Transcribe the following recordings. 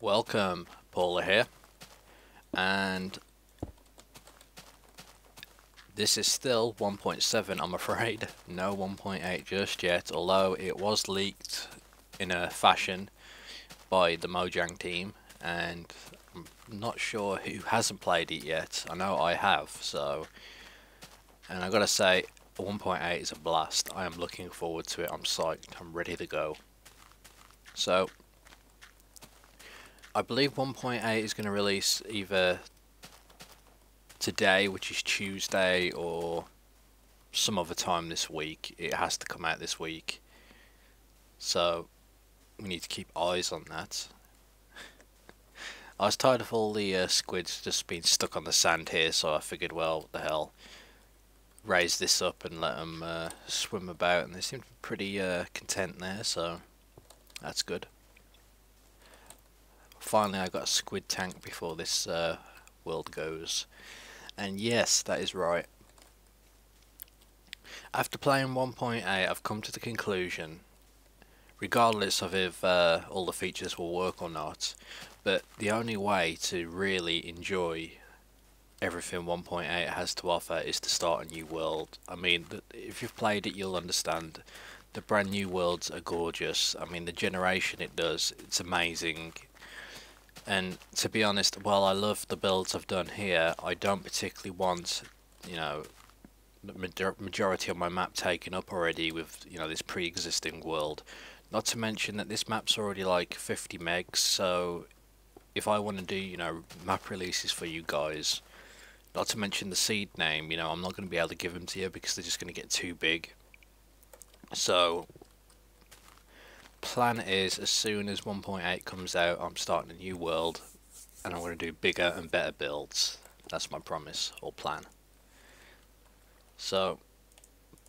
Welcome, Pauleh here, and this is still 1.7, I'm afraid. No 1.8 just yet, although it was leaked in a fashion by the Mojang team, and I'm not sure who hasn't played it yet. I know I have, and I gotta say, 1.8 is a blast. I am looking forward to it. I'm psyched. I'm ready to go. So, I believe 1.8 is going to release either today, which is Tuesday, or some other time this week. It has to come out this week, so we need to keep eyes on that. I was tired of all the squids just being stuck on the sand here, so I figured, well, what the hell, raise this up and let them swim about, and they seem to be pretty content there, so that's good. Finally, I got a squid tank before this world goes, and yes, that is right. After playing 1.8, I've come to the conclusion, regardless of if all the features will work or not, but the only way to really enjoy everything 1.8 has to offer is to start a new world. I mean, if you've played it, you'll understand. The brand new worlds are gorgeous. I mean, the generation it does, it's amazing. And to be honest, while I love the builds I've done here, I don't particularly want, you know, the majority of my map taken up already with, you know, this pre-existing world. Not to mention that this map's already like 50 megs, so if I want to do, you know, map releases for you guys, not to mention the seed name, you know, I'm not going to be able to give them to you because they're just going to get too big. So, plan is, as soon as 1.8 comes out, I'm starting a new world, and I'm going to do bigger and better builds. That's my promise, or plan. So,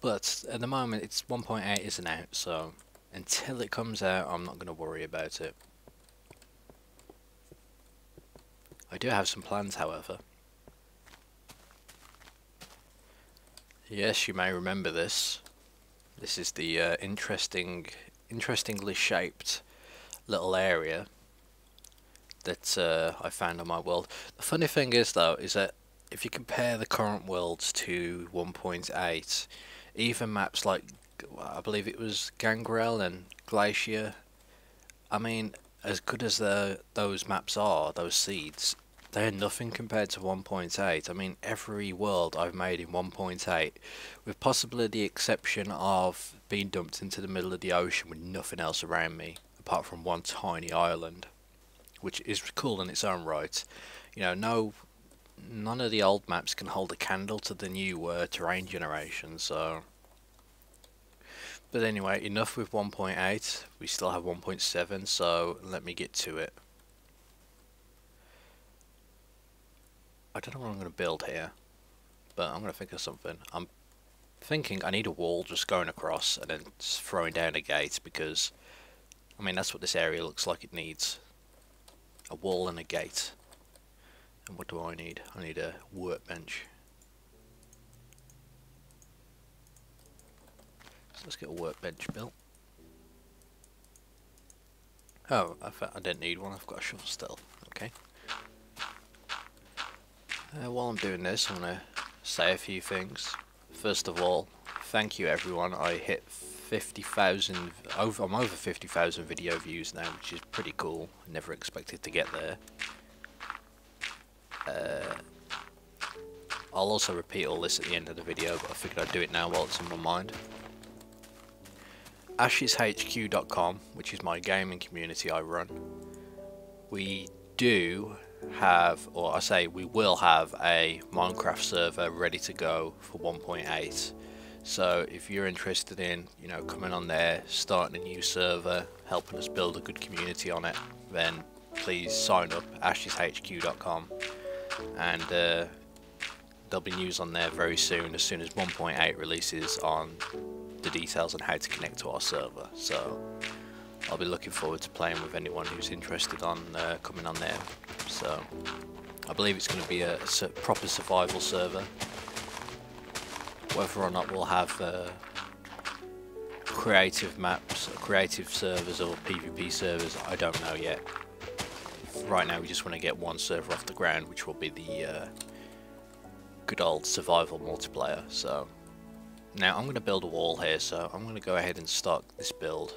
but at the moment, it's 1.8 isn't out, so until it comes out, I'm not going to worry about it. I do have some plans, however. Yes, you may remember this. This is the interestingly shaped little area that I found on my world. The funny thing is, though, is that if you compare the current worlds to 1.8, even maps like, I believe it was Gangrel and Glacier, I mean, as good as those maps are, those seeds, they're nothing compared to 1.8. I mean, every world I've made in 1.8, with possibly the exception of being dumped into the middle of the ocean with nothing else around me, apart from one tiny island, which is cool in its own right. You know, none of the old maps can hold a candle to the new terrain generation, so... But anyway, enough with 1.8, we still have 1.7, so let me get to it. I don't know what I'm going to build here, but I'm going to think of something. I'm thinking I need a wall just going across and then just throwing down a gate, because, I mean, that's what this area looks like it needs. A wall and a gate. And what do I need? I need a workbench. So let's get a workbench built. Oh, I didn't need one, I've got a shovel still. Okay. While I'm doing this, I'm going to say a few things. First of all, thank you everyone. I hit 50,000, I'm over 50,000 video views now, which is pretty cool. I never expected to get there. I'll also repeat all this at the end of the video, but I figured I'd do it now while it's on my mind. asheshq.com, which is my gaming community I run. We do have, or I say we will have, a Minecraft server ready to go for 1.8. So if you're interested in, you know, coming on there, starting a new server, helping us build a good community on it, then please sign up, asheshq.com, and there'll be news on there very soon, as soon as 1.8 releases, on the details on how to connect to our server. So I'll be looking forward to playing with anyone who's interested on coming on there. So I believe it's going to be a proper survival server. Whether or not we'll have creative maps, creative servers or PvP servers, I don't know yet. right now we just want to get one server off the ground, which will be the good old survival multiplayer. So now I'm going to build a wall here, so I'm going to go ahead and start this build.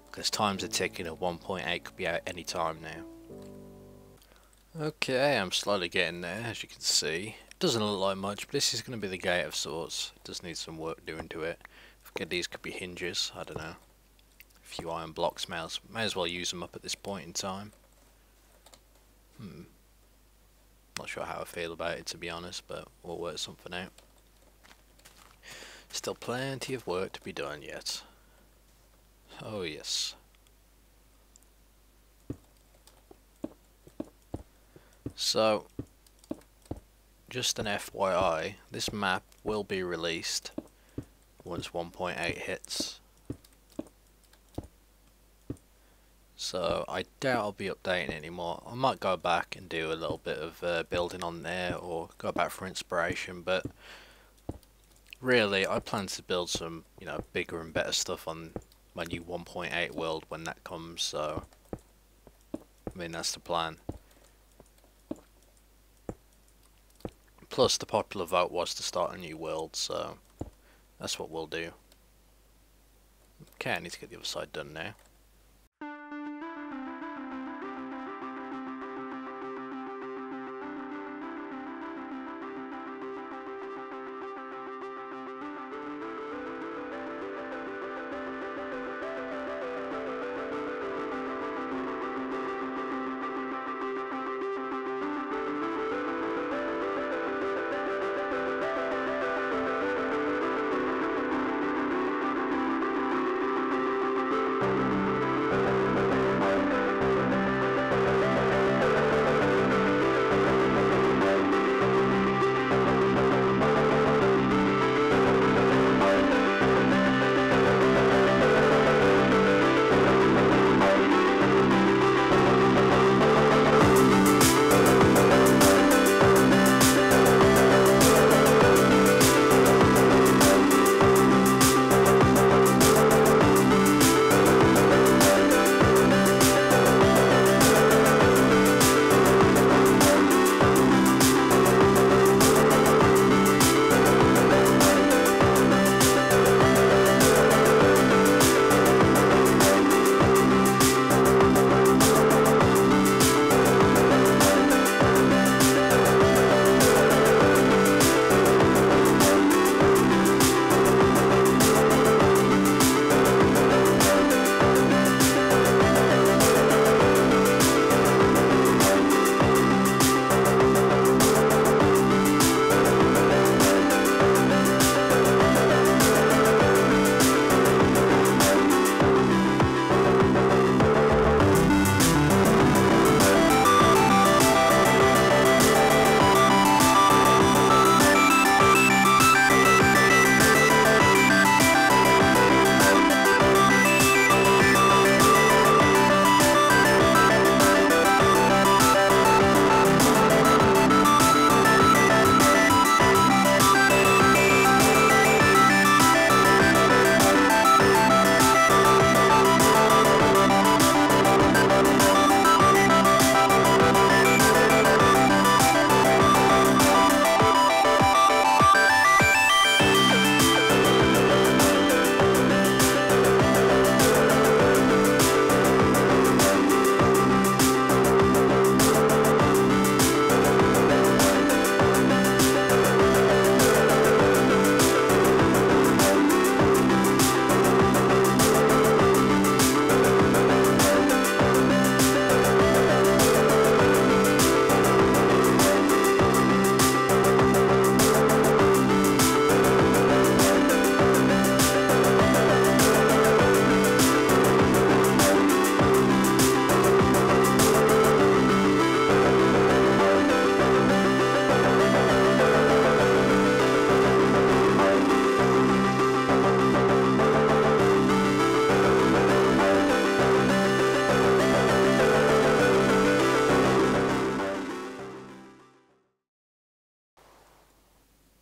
Because times are ticking, at 1.8 could be out any time now. Okay, I'm slowly getting there, as you can see. It doesn't look like much, but this is going to be the gate of sorts. It does need some work doing to it. I forget these could be hinges, I don't know. A few iron blocks, may as well use them up at this point in time. Not sure how I feel about it, to be honest, but we'll work something out. Still plenty of work to be done yet. Oh yes. So, just an FYI, this map will be released once 1.8 hits. So I doubt I'll be updating it anymore. I might go back and do a little bit of building on there, or go back for inspiration, but really I plan to build some, you know, bigger and better stuff on my new 1.8 world when that comes, so I mean that's the plan. Plus the popular vote was to start a new world, so that's what we'll do. Okay, I need to get the other side done now.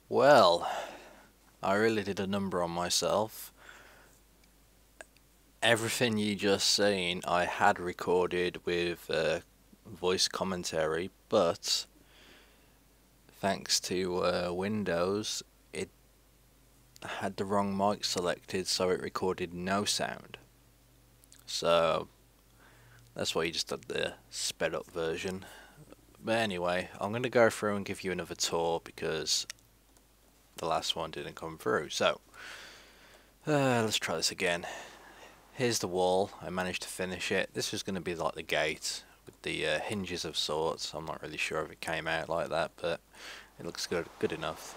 Well, I really did a number on myself. Everything you just seen, I had recorded with voice commentary, but thanks to Windows, it had the wrong mic selected, so it recorded no sound. So that's why you just did the sped up version. But anyway, I'm going to go through and give you another tour because the last one didn't come through. So let's try this again. Here's the wall. I managed to finish it. This is going to be like the gate with the hinges of sorts. I'm not really sure if it came out like that, but it looks good enough.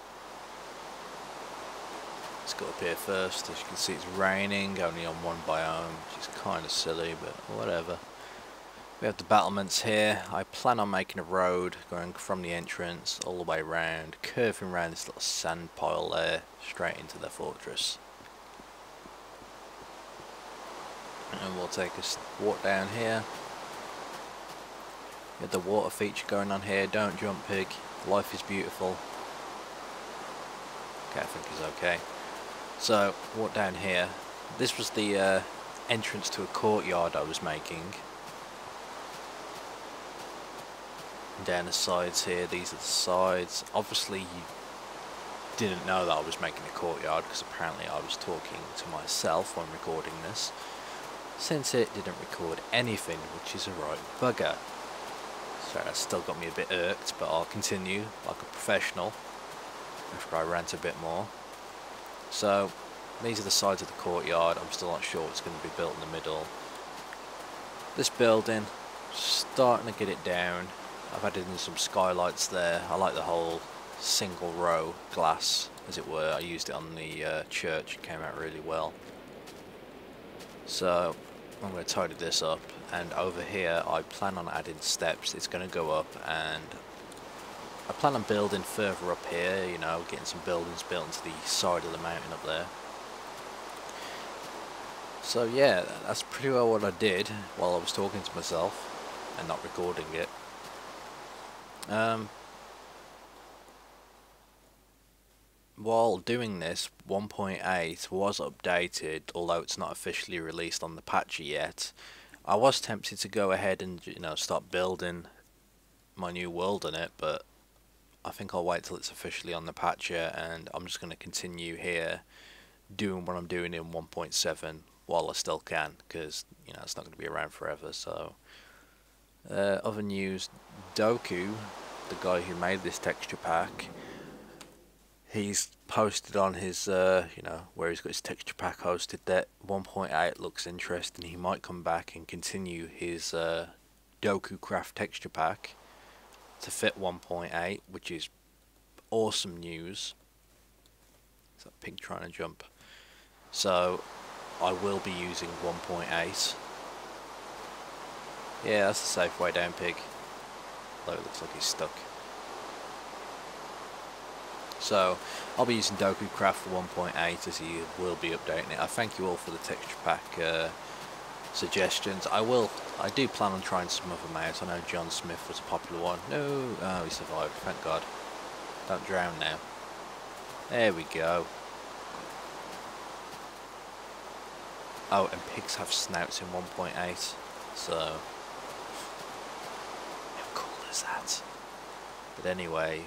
Let's go up here first. As you can see, it's raining, only on one biome, which is kind of silly, but whatever. We have the battlements here. I plan on making a road going from the entrance all the way around, curving around this little sand pile there, straight into the fortress. And we'll take a walk down here. We have the water feature going on here. Don't jump, pig. Life is beautiful. Okay, I think it's okay. So, walk down here. This was the entrance to a courtyard I was making. Down the sides here, these are the sides. Obviously you didn't know that I was making a courtyard because apparently I was talking to myself when recording this, since it didn't record anything, which is a right bugger. So that still got me a bit irked, but I'll continue like a professional after I rant a bit more. So these are the sides of the courtyard. I'm still not sure what's going to be built in the middle. This building, starting to get it down. I've added in some skylights there. I like the whole single row glass, as it were. I used it on the church. It came out really well. So I'm going to tidy this up, and over here I plan on adding steps. It's going to go up, and I plan on building further up here, you know, getting some buildings built into the side of the mountain up there. So yeah, that's pretty well what I did while I was talking to myself and not recording it. While doing this, 1.8 was updated, although it's not officially released on the patcher yet. I was tempted to go ahead and, you know, start building my new world in it, but I think I'll wait till it's officially on the patcher, and I'm just going to continue here doing what I'm doing in 1.7 while I still can, because, you know, it's not going to be around forever. So other news, Doku, the guy who made this texture pack, he's posted on his, you know, where he's got his texture pack hosted, that 1.8 looks interesting. He might come back and continue his Doku Craft texture pack to fit 1.8, which is awesome news. Is that pig trying to jump? So I will be using 1.8. Yeah, that's the safe way down, pig. Though it looks like he's stuck. So I'll be using Doku Craft for 1.8, as he will be updating it. I thank you all for the texture pack suggestions. I do plan on trying some of them out. I know John Smith was a popular one. No, oh, he survived, thank God. Don't drown now. There we go. Oh, and pigs have snouts in 1.8, so how cool is that? But anyway,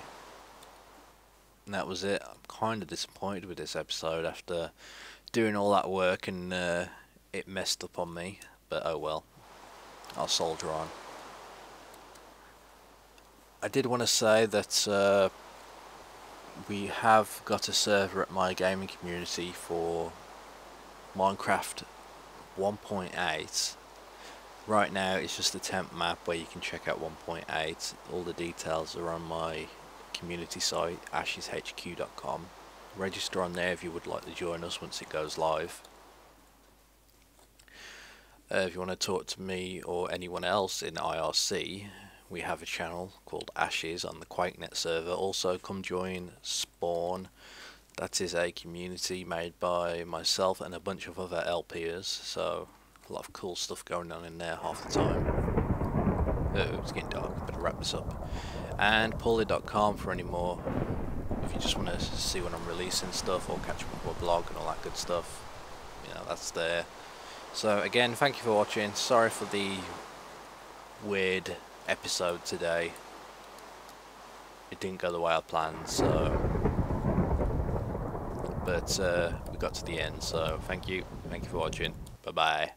that was it. I'm kind of disappointed with this episode after doing all that work, and it messed up on me, but oh well, I'll soldier on. I did want to say that we have got a server at my gaming community for Minecraft 1.8. Right now it's just a temp map where you can check out 1.8. All the details are on my community site, asheshq.com. Register on there if you would like to join us once it goes live. If you want to talk to me or anyone else in IRC, we have a channel called Ashes on the QuakeNet server. Also come join Spawn. That is a community made by myself and a bunch of other LPers, so a lot of cool stuff going on in there half the time. Oh, it's getting dark, better wrap this up. And Pauleh.com for any more, if you just want to see when I'm releasing stuff or catch up with my blog and all that good stuff, you know, that's there. So again, thank you for watching. Sorry for the weird episode today. It didn't go the way I planned, so but we got to the end, so thank you for watching. Bye bye.